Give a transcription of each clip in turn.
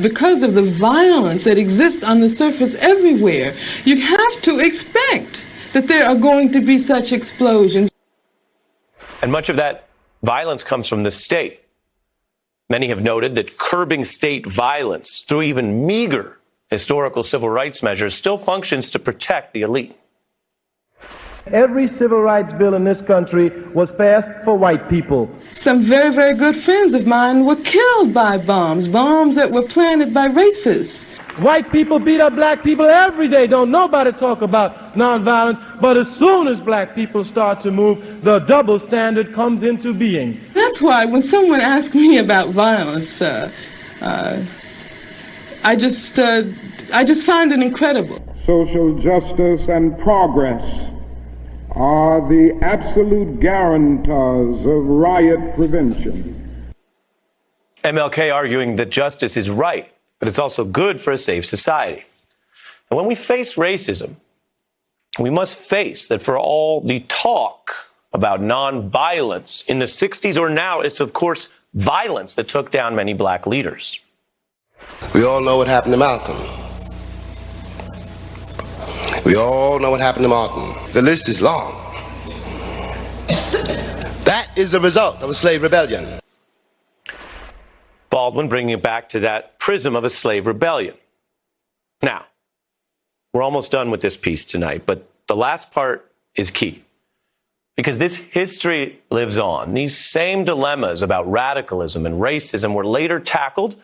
Because of the violence that exists on the surface everywhere, you have to expect that there are going to be such explosions. And much of that violence comes from the state. Many have noted that curbing state violence through even meager historical civil rights measures still functions to protect the elite. Every civil rights bill in this country was passed for white people. Some very, very good friends of mine were killed by bombs that were planted by racists. White people beat up black people every day. Don't nobody talk about nonviolence. But as soon as black people start to move, the double standard comes into being. That's why when someone asks me about violence, I just find it incredible. Social justice and progress are the absolute guarantors of riot prevention. MLK arguing that justice is right, but it's also good for a safe society. And when we face racism, we must face that for all the talk about nonviolence in the 60s or now, it's of course violence that took down many black leaders. We all know what happened to Malcolm. We all know what happened to Martin. The list is long. That is the result of a slave rebellion. Baldwin bringing it back to that prism of a slave rebellion. Now, we're almost done with this piece tonight, but the last part is key. Because this history lives on. These same dilemmas about radicalism and racism were later tackled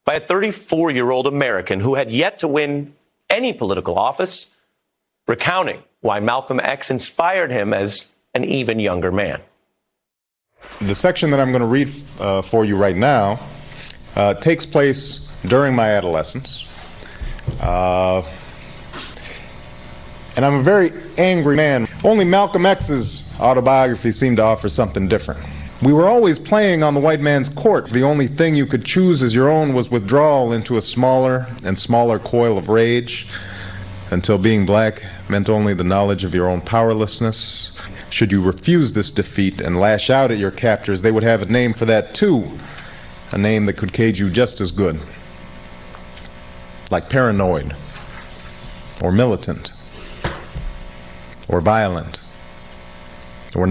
by a 34-year-old American who had yet to win any political office, recounting why Malcolm X inspired him as an even younger man. The section that I'm going to read for you right now takes place during my adolescence. And I'm a very angry man. Only Malcolm X's autobiography seemed to offer something different. We were always playing on the white man's court. The only thing you could choose as your own was withdrawal into a smaller and smaller coil of rage, until being black meant only the knowledge of your own powerlessness. Should you refuse this defeat and lash out at your captors, they would have a name for that too, a name that could cage you just as good, like paranoid, or militant, or violent, or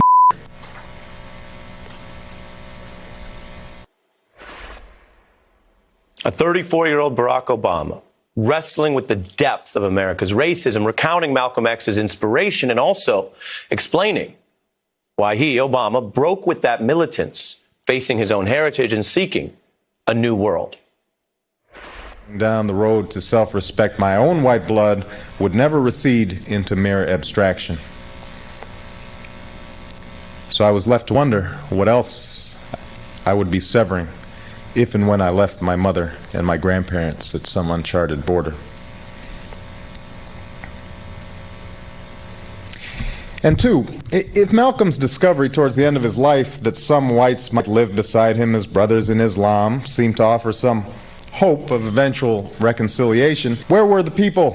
A 34-year-old Barack Obama wrestling with the depth of America's racism, recounting Malcolm X's inspiration, and also explaining why he, Obama, broke with that militance, facing his own heritage and seeking a new world. Down the road to self-respect, my own white blood would never recede into mere abstraction. So I was left to wonder what else I would be severing if and when I left my mother and my grandparents at some uncharted border. And two, if Malcolm's discovery towards the end of his life that some whites might live beside him as brothers in Islam seemed to offer some hope of eventual reconciliation, where were the people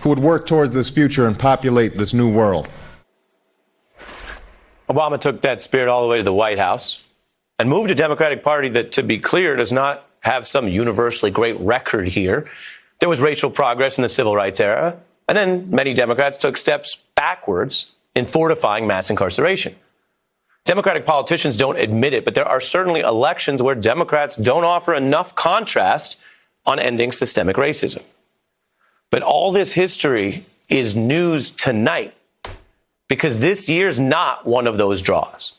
who would work towards this future and populate this new world? Obama took that spirit all the way to the White House and moved a Democratic Party that, to be clear, does not have some universally great record here. There was racial progress in the civil rights era, and then many Democrats took steps backwards in fortifying mass incarceration. Democratic politicians don't admit it, but there are certainly elections where Democrats don't offer enough contrast on ending systemic racism. But all this history is news tonight, because this year's not one of those draws.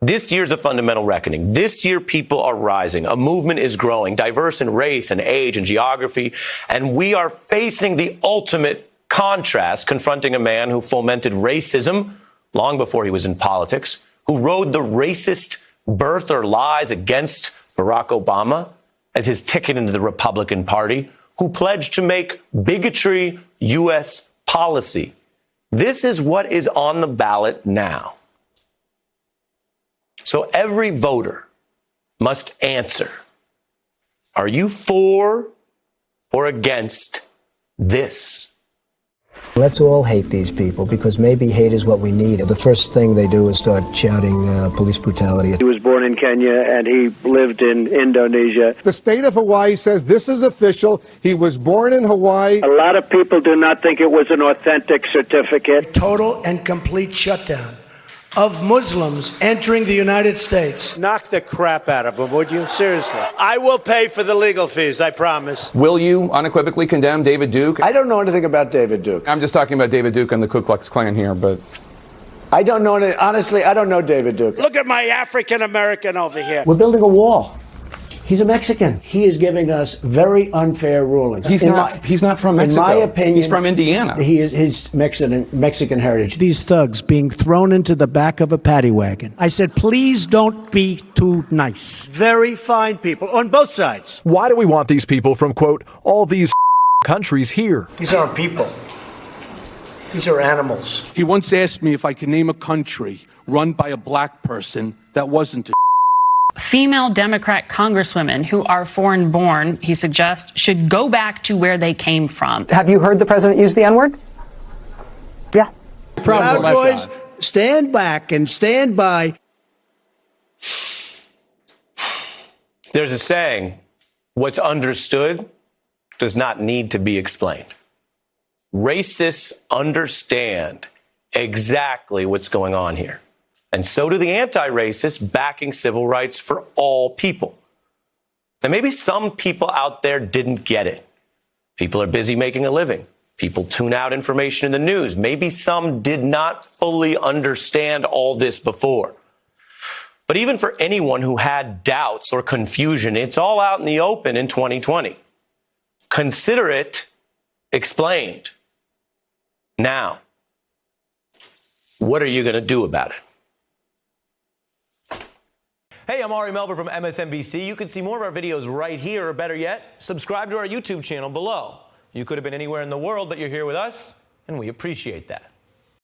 This year's a fundamental reckoning. This year, people are rising. A movement is growing, diverse in race and age and geography. And we are facing the ultimate contrast, confronting a man who fomented racism long before he was in politics, who rode the racist birther lies against Barack Obama as his ticket into the Republican Party, who pledged to make bigotry U.S. policy. This is what is on the ballot now. So every voter must answer, are you for or against this? Let's all hate these people, because maybe hate is what we need. The first thing they do is start shouting police brutality. He was born in Kenya and he lived in Indonesia. The state of Hawaii says this is official. He was born in Hawaii. A lot of people do not think it was an authentic certificate. Total and complete shutdown of Muslims entering the United States. Knock the crap out of them, would you? Seriously. I will pay for the legal fees, I promise. Will you unequivocally condemn David Duke? I don't know anything about David Duke. I'm just talking about David Duke and the Ku Klux Klan here, but... I don't know, honestly, I don't know David Duke. Look at my African American over here. We're building a wall. He's a Mexican. He is giving us very unfair rulings. He's not from Mexico. In my opinion, he's from Indiana. He is his Mexican heritage. These thugs being thrown into the back of a paddy wagon. I said, please don't be too nice. Very fine people on both sides. Why do we want these people from, quote, all these countries here? These aren't people. These are animals. He once asked me if I could name a country run by a black person that wasn't a Female Democrat congresswomen who are foreign-born, he suggests, should go back to where they came from. Have you heard the president use the N-word? Yeah. Proud Boys, stand back and stand by. There's a saying, what's understood does not need to be explained. Racists understand exactly what's going on here. And so do the anti-racists backing civil rights for all people. Now, maybe some people out there didn't get it. People are busy making a living. People tune out information in the news. Maybe some did not fully understand all this before. But even for anyone who had doubts or confusion, it's all out in the open in 2020. Consider it explained. Now, what are you going to do about it? Hey, I'm Ari Melber from MSNBC. You can see more of our videos right here, or better yet, subscribe to our YouTube channel below. You could have been anywhere in the world, but you're here with us, and we appreciate that.